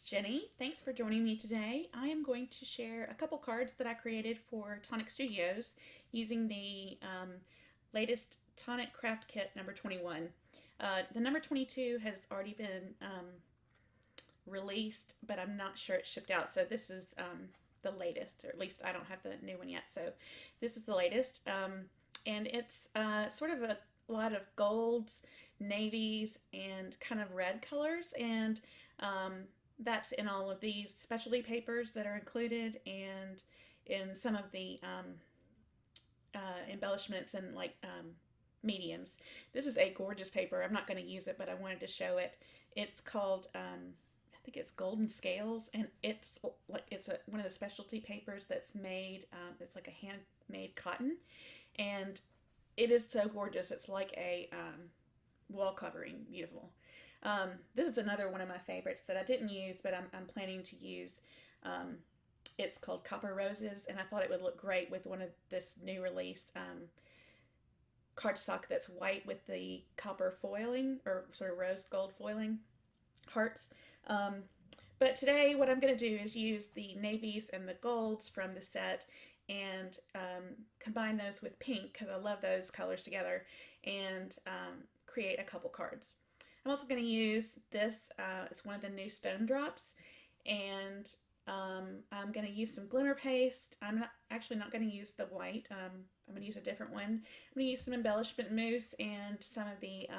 Jenny. Thanks for joining me today. I am going to share a couple cards that I created for Tonic Studios using the latest Tonic Craft Kit number 21. The number 22 has already been released, but I'm not sure it's shipped out. So this is the latest, or at least I don't have the new one yet. So this is the latest. And it's sort of a lot of golds, navies, and kind of red colors. And that's in all of these specialty papers that are included, and in some of the embellishments and like mediums. This is a gorgeous paper. I'm not going to use it, but I wanted to show it. It's called I think it's Golden Scales, and it's one of the specialty papers that's made. It's like a handmade cotton, and it is so gorgeous. It's like a wall covering, beautiful. This is another one of my favorites that I didn't use, but I'm planning to use. It's called Copper Roses, and I thought it would look great with one of this new release cardstock that's white with the copper foiling, or sort of rose gold foiling hearts. But today what I'm going to do is use the navies and the golds from the set and combine those with pink, because I love those colors together, and create a couple cards. I'm also going to use this, it's one of the new stone drops, and I'm going to use some Glimmer paste. I'm actually not going to use the white. I'm going to use a different one. I'm going to use some embellishment mousse and some of these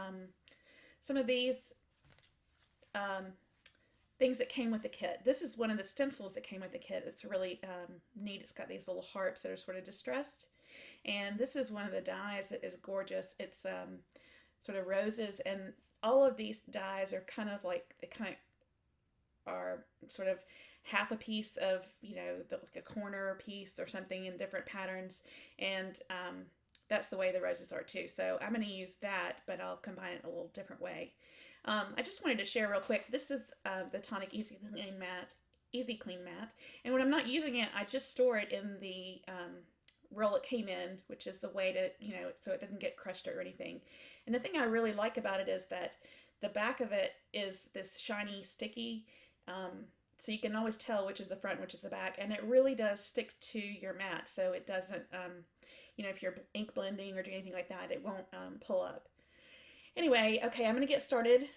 things that came with the kit. This is one of the stencils that came with the kit. It's really neat. It's got these little hearts that are sort of distressed. And this is one of the dies that is gorgeous. It's sort of roses, and all of these dies are kind of like, they kind of are sort of half a piece of, like a corner piece or something in different patterns. And that's the way the roses are too. So I'm going to use that, but I'll combine it a little different way. I just wanted to share real quick. This is the Tonic Easy Clean Mat. And when I'm not using it, I just store it in the roll it came in, which is the way to, so it doesn't get crushed or anything. And the thing I really like about it is that the back of it is this shiny, sticky, so you can always tell which is the front, which is the back, and it really does stick to your mat, so it doesn't, if you're ink blending or doing anything like that, it won't pull up. Anyway, okay, I'm going to get started,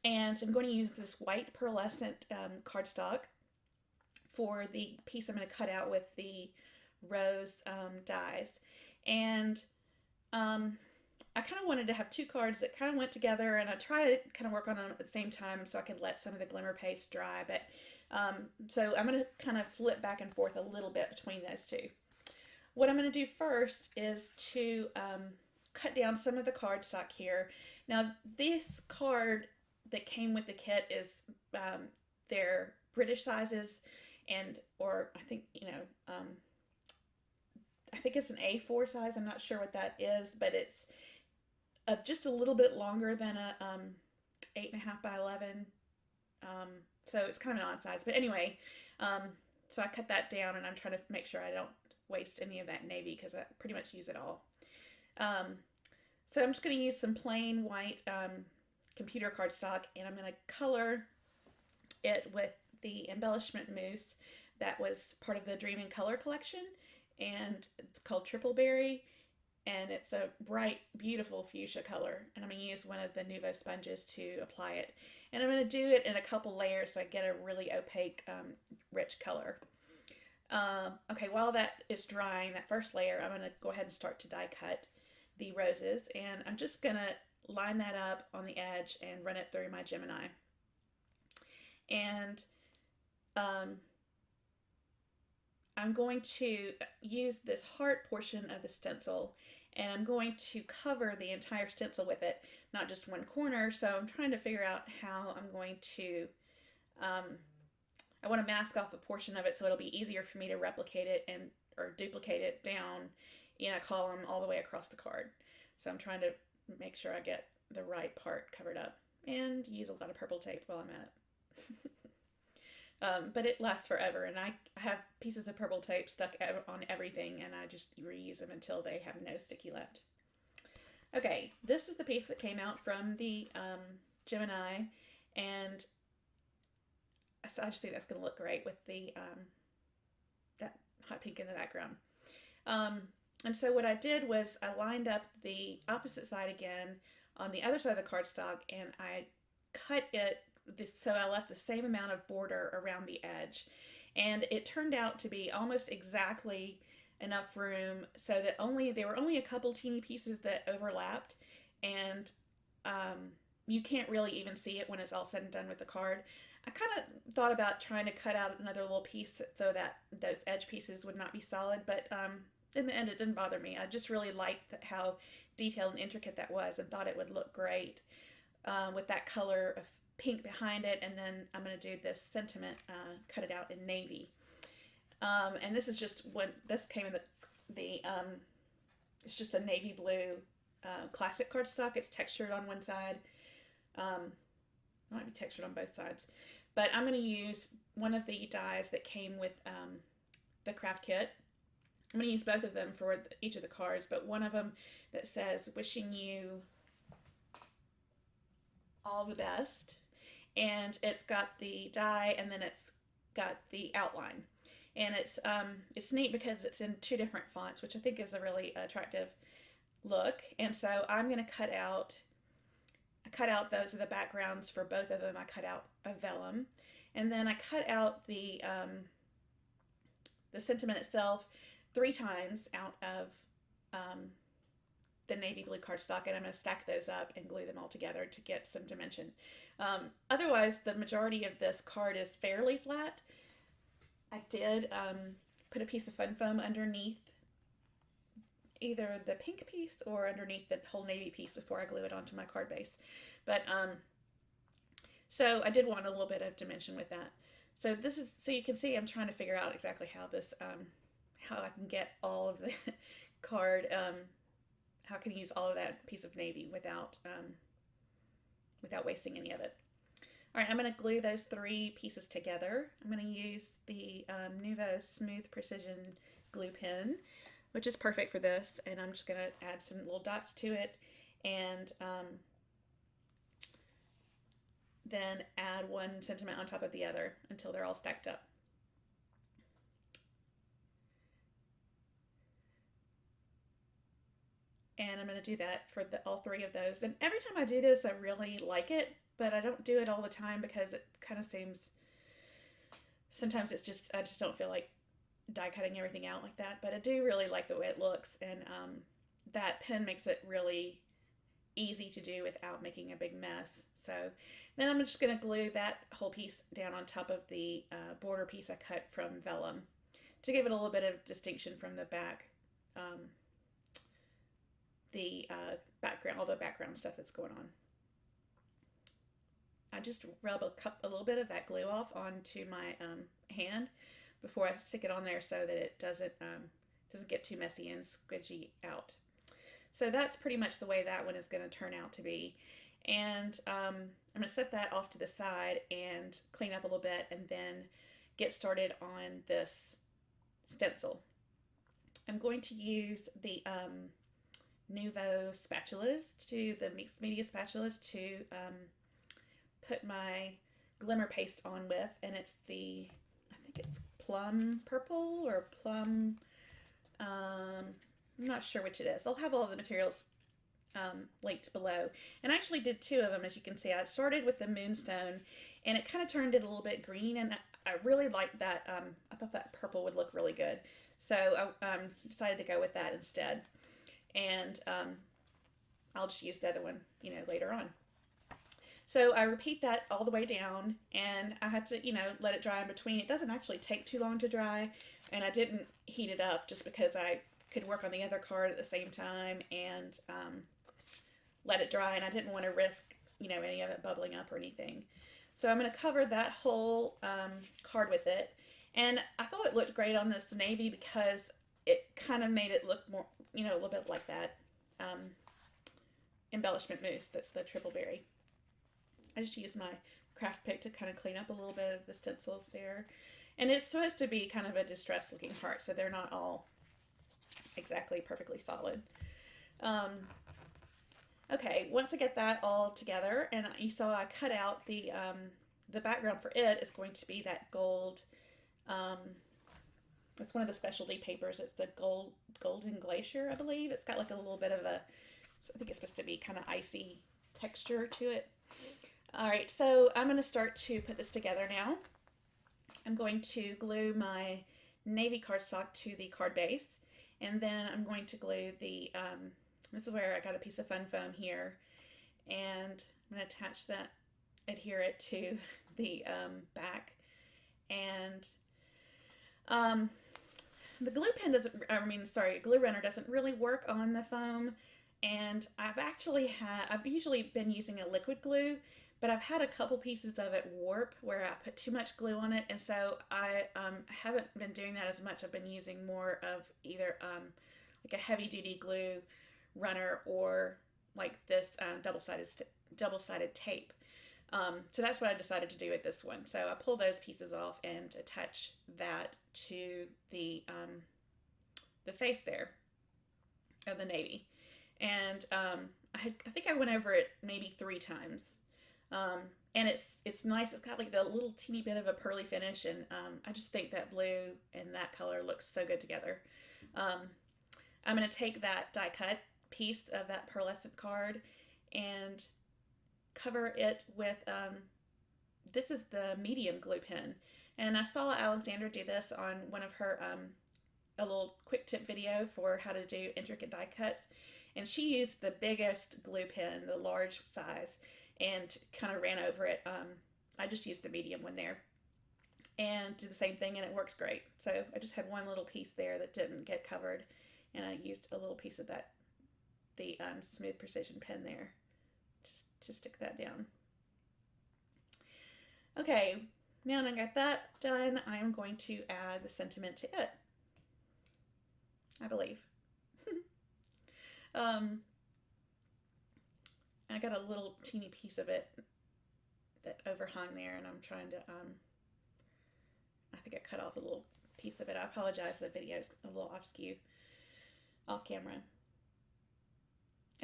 and I'm going to use this white pearlescent cardstock for the piece I'm going to cut out with the rose dies. And I kind of wanted to have two cards that kind of went together, and I tried to kind of work on them at the same time so I could let some of the Glimmer paste dry. But so I'm going to kind of flip back and forth a little bit between those two. What I'm going to do first is to cut down some of the cardstock here. Now, this card that came with the kit is their British sizes, or I think, I think it's an A4 size. I'm not sure what that is, but it's just a little bit longer than a 8.5 by 11. So it's kind of an odd size. But anyway, so I cut that down, and I'm trying to make sure I don't waste any of that navy, because I pretty much use it all. So I'm just going to use some plain white computer cardstock, and I'm going to color it with the embellishment mousse that was part of the Dream in Color collection, and it's called Triple Berry, and it's a bright, beautiful fuchsia color, and I'm going to use one of the Nuvo sponges to apply it, and I'm going to do it in a couple layers so I get a really opaque, rich color. Okay, while that is drying, that first layer, I'm going to go ahead and start to die cut the roses, and I'm just going to line that up on the edge and run it through my Gemini. And I'm going to use this heart portion of the stencil, and I'm going to cover the entire stencil with it, not just one corner. So I'm trying to figure out how I'm going to, I want to mask off a portion of it so it'll be easier for me to replicate it or duplicate it down in a column all the way across the card. So I'm trying to make sure I get the right part covered up, and use a lot of purple tape while I'm at it. But it lasts forever, and I have pieces of purple tape stuck on everything, and I just reuse them until they have no sticky left. Okay, this is the piece that came out from the Gemini, and So I just think that's going to look great with the that hot pink in the background. And so what I did was I lined up the opposite side again on the other side of the cardstock, and I cut it so I left the same amount of border around the edge. And it turned out to be almost exactly enough room so that there were only a couple teeny pieces that overlapped, and you can't really even see it when it's all said and done with the card. I kind of thought about trying to cut out another little piece so that those edge pieces would not be solid, but in the end it didn't bother me. I just really liked how detailed and intricate that was and thought it would look great with that color of pink behind it. And then I'm going to do this sentiment, cut it out in navy. And this is just this came in the it's just a navy blue classic cardstock. It's textured on one side. It might be textured on both sides. But I'm going to use one of the dies that came with the craft kit. I'm going to use both of them for each of the cards, but one of them that says, wishing you all the best. And it's got the die, and then it's got the outline. And it's neat because it's in two different fonts, which I think is a really attractive look. And so I'm going to cut out those are the backgrounds for both of them. I cut out a vellum, and then I cut out the sentiment itself 3 times out of the navy blue cardstock, and I'm going to stack those up and glue them all together to get some dimension. Otherwise, the majority of this card is fairly flat. I did put a piece of fun foam underneath either the pink piece or underneath the whole navy piece before I glue it onto my card base. But so I did want a little bit of dimension with that. So you can see I'm trying to figure out exactly how this how I can get all of the card, how I can use all of that piece of navy without wasting any of it. All right, I'm going to glue those 3 pieces together. I'm going to use the Nuvo Smooth Precision glue pen, which is perfect for this, and I'm just going to add some little dots to it, and then add one sentiment on top of the other until they're all stacked up. And I'm going to do that for all 3 of those. And every time I do this, I really like it, but I don't do it all the time because it kind of seems, sometimes I just don't feel like die cutting everything out like that. But I do really like the way it looks, and that pen makes it really easy to do without making a big mess. So then I'm just going to glue that whole piece down on top of the border piece I cut from vellum to give it a little bit of distinction from the back. Background, all the background stuff that's going on. I just rub a little bit of that glue off onto my hand before I stick it on there so that it doesn't get too messy and squidgy out. So that's pretty much the way that one is going to turn out to be. And I'm going to set that off to the side and clean up a little bit and then get started on this stencil. I'm going to use the Nuvo spatulas, the mixed media spatulas, to put my glimmer paste on with, and it's I think it's plum purple or plum, I'm not sure which it is. I'll have all of the materials linked below. And I actually did 2 of them, as you can see. I started with the moonstone, and it kind of turned it a little bit green, and I really liked that. I thought that purple would look really good, so I decided to go with that instead. And I'll just use the other one, later on. So I repeat that all the way down, and I had to, let it dry in between. It doesn't actually take too long to dry, and I didn't heat it up just because I could work on the other card at the same time and let it dry, and I didn't want to risk, any of it bubbling up or anything. So I'm going to cover that whole card with it, and I thought it looked great on this navy because it kind of made it look more, a little bit like that embellishment mousse. That's the triple berry. I just used my craft pick to kind of clean up a little bit of the stencils there. And it's supposed to be kind of a distressed looking heart, so they're not all exactly perfectly solid. Okay, once I get that all together, and you saw I cut out the the background for it is going to be that gold. It's one of the specialty papers. It's the Golden Glacier, I believe. It's got like a little bit of a, I think it's supposed to be kind of icy texture to it. All right, so I'm going to start to put this together now. I'm going to glue my navy cardstock to the card base, and then I'm going to glue the, this is where I got a piece of fun foam here, and I'm going to attach that, adhere it to the back, and the glue pen doesn't, glue runner doesn't really work on the foam, and I've usually been using a liquid glue, but I've had a couple pieces of it warp where I put too much glue on it, and so I haven't been doing that as much. I've been using more of either like a heavy duty glue runner or like this double-sided tape. So that's what I decided to do with this one. So I pull those pieces off and attach that to the face there of the navy. And I think I went over it maybe 3 times. And it's nice. It's got like the little teeny bit of a pearly finish, and I just think that blue and that color looks so good together. I'm going to take that die cut piece of that pearlescent card and cover it with, this is the medium glue pen. And I saw Alexandra do this on one of her, a little quick tip video for how to do intricate die cuts. And she used the biggest glue pen, the large size, and kind of ran over it. I just used the medium one there and did the same thing, and it works great. So I just had one little piece there that didn't get covered, and I used a little piece of that, the Smooth Precision pen there to stick that down. Okay, now that I got that done, I am going to add the sentiment to it, I believe. I got a little teeny piece of it that overhung there, and I'm trying to, I think I cut off a little piece of it. I apologize, the video's a little off camera.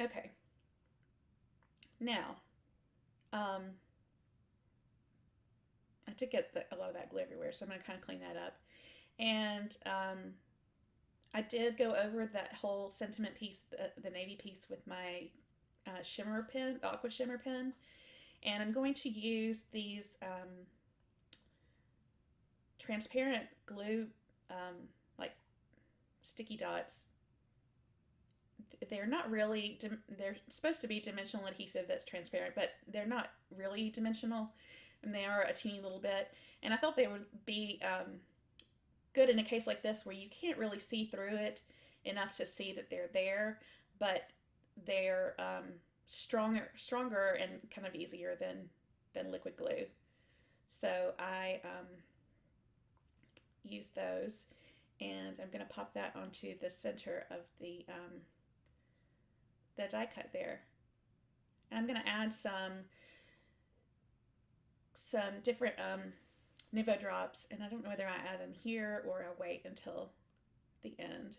Okay. Now, I did get a lot of that glue everywhere, so I'm going to kind of clean that up. And I did go over that whole sentiment piece, the navy piece, with my shimmer pen, aqua shimmer pen, and I'm going to use these transparent glue, like sticky dots. They're not really, they're supposed to be dimensional adhesive that's transparent, but they're not really dimensional, and they are a teeny little bit, and I thought they would be good in a case like this where you can't really see through it enough to see that they're there, but they're stronger and kind of easier than liquid glue. So I use those, and I'm going to pop that onto the center of the die cut there. And I'm going to add some different Nuvo drops, and I don't know whether I add them here or I wait until the end.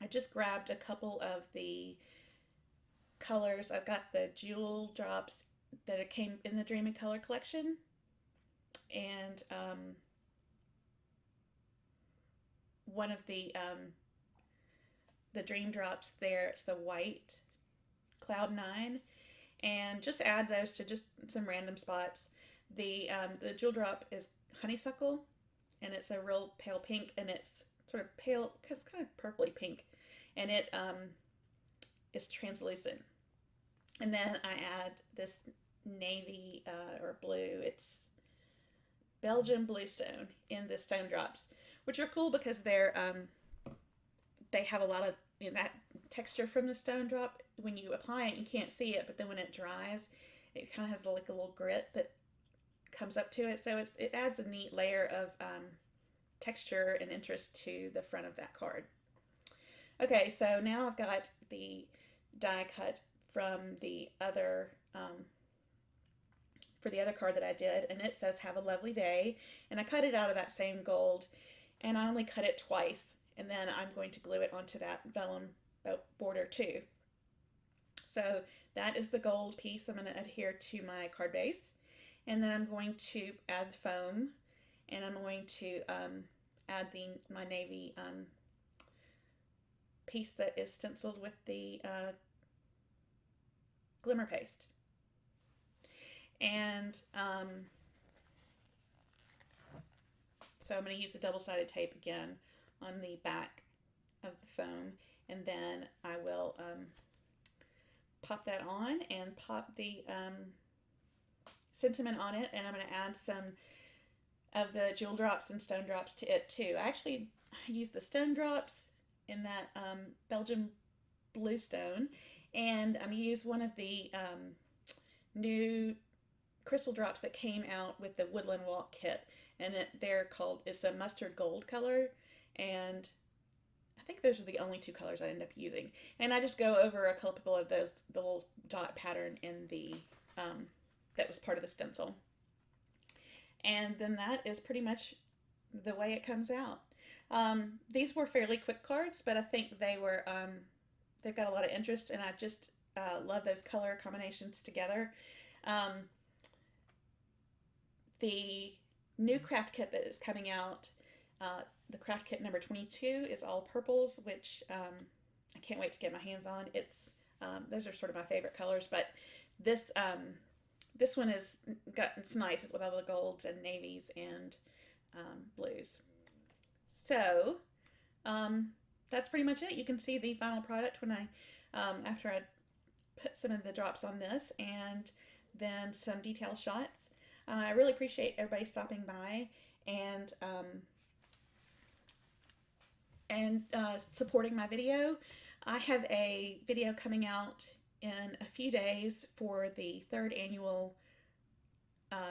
I just grabbed a couple of the colors. I've got the jewel drops that came in the Dream in Color collection, and one of the dream drops there, it's the white Cloud 9, and just add those to just some random spots. The jewel drop is honeysuckle, and it's a real pale pink, and it's sort of pale, it's kind of purpley pink, and it is translucent. And then I add this navy or blue, it's Belgian Bluestone in the stone drops, which are cool because they're they have a lot of that texture from the stone drop. When you apply it, you can't see it, but then when it dries, it kind of has like a little grit that comes up to it. So it adds a neat layer of texture and interest to the front of that card. Okay, so now I've got the die cut from the other for the other card that I did, and it says "Have a lovely day," and I cut it out of that same gold, and I only cut it twice, and then I'm going to glue it onto that vellum border too. So that is the gold piece I'm going to adhere to my card base. And then I'm going to add the foam, and I'm going to add my navy piece that is stenciled with the Glimmer paste. And so I'm going to use the double-sided tape again on the back of the foam, and then I will pop that on and pop the sentiment on it, and I'm going to add some of the jewel drops and stone drops to it too. I actually use the stone drops in that Belgian Bluestone, and I'm going to use one of the new crystal drops that came out with the Woodland Walk kit, and it's a mustard gold color, and I think those are the only two colors I end up using. And I just go over a couple of those, the little dot pattern in the that was part of the stencil, and then that is pretty much the way it comes out. These were fairly quick cards, but I think they were they've got a lot of interest, and I just love those color combinations together. The new craft kit that is coming out, the craft kit number 22, is all purples, which I can't wait to get my hands on. Those are sort of my favorite colors, but this one it's nice with all the golds and navies and blues. So that's pretty much it. You can see the final product when after I put some of the drops on this, and then some detail shots. I really appreciate everybody stopping by and supporting my video. I have a video coming out in a few days for the 3rd annual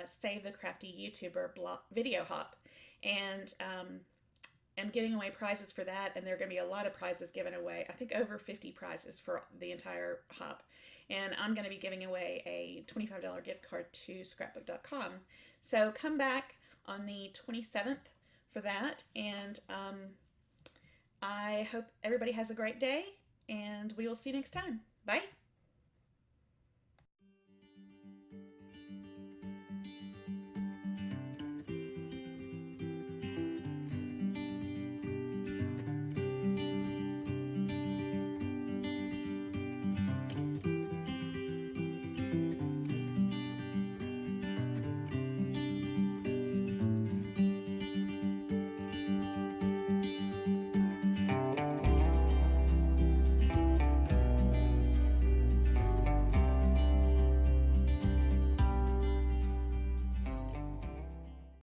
Save the Crafty YouTuber video hop, and I'm giving away prizes for that, and there are going to be a lot of prizes given away. I think over 50 prizes for the entire hop. And I'm going to be giving away a $25 gift card to scrapbook.com. So come back on the 27th for that, and I hope everybody has a great day, and we will see you next time. Bye!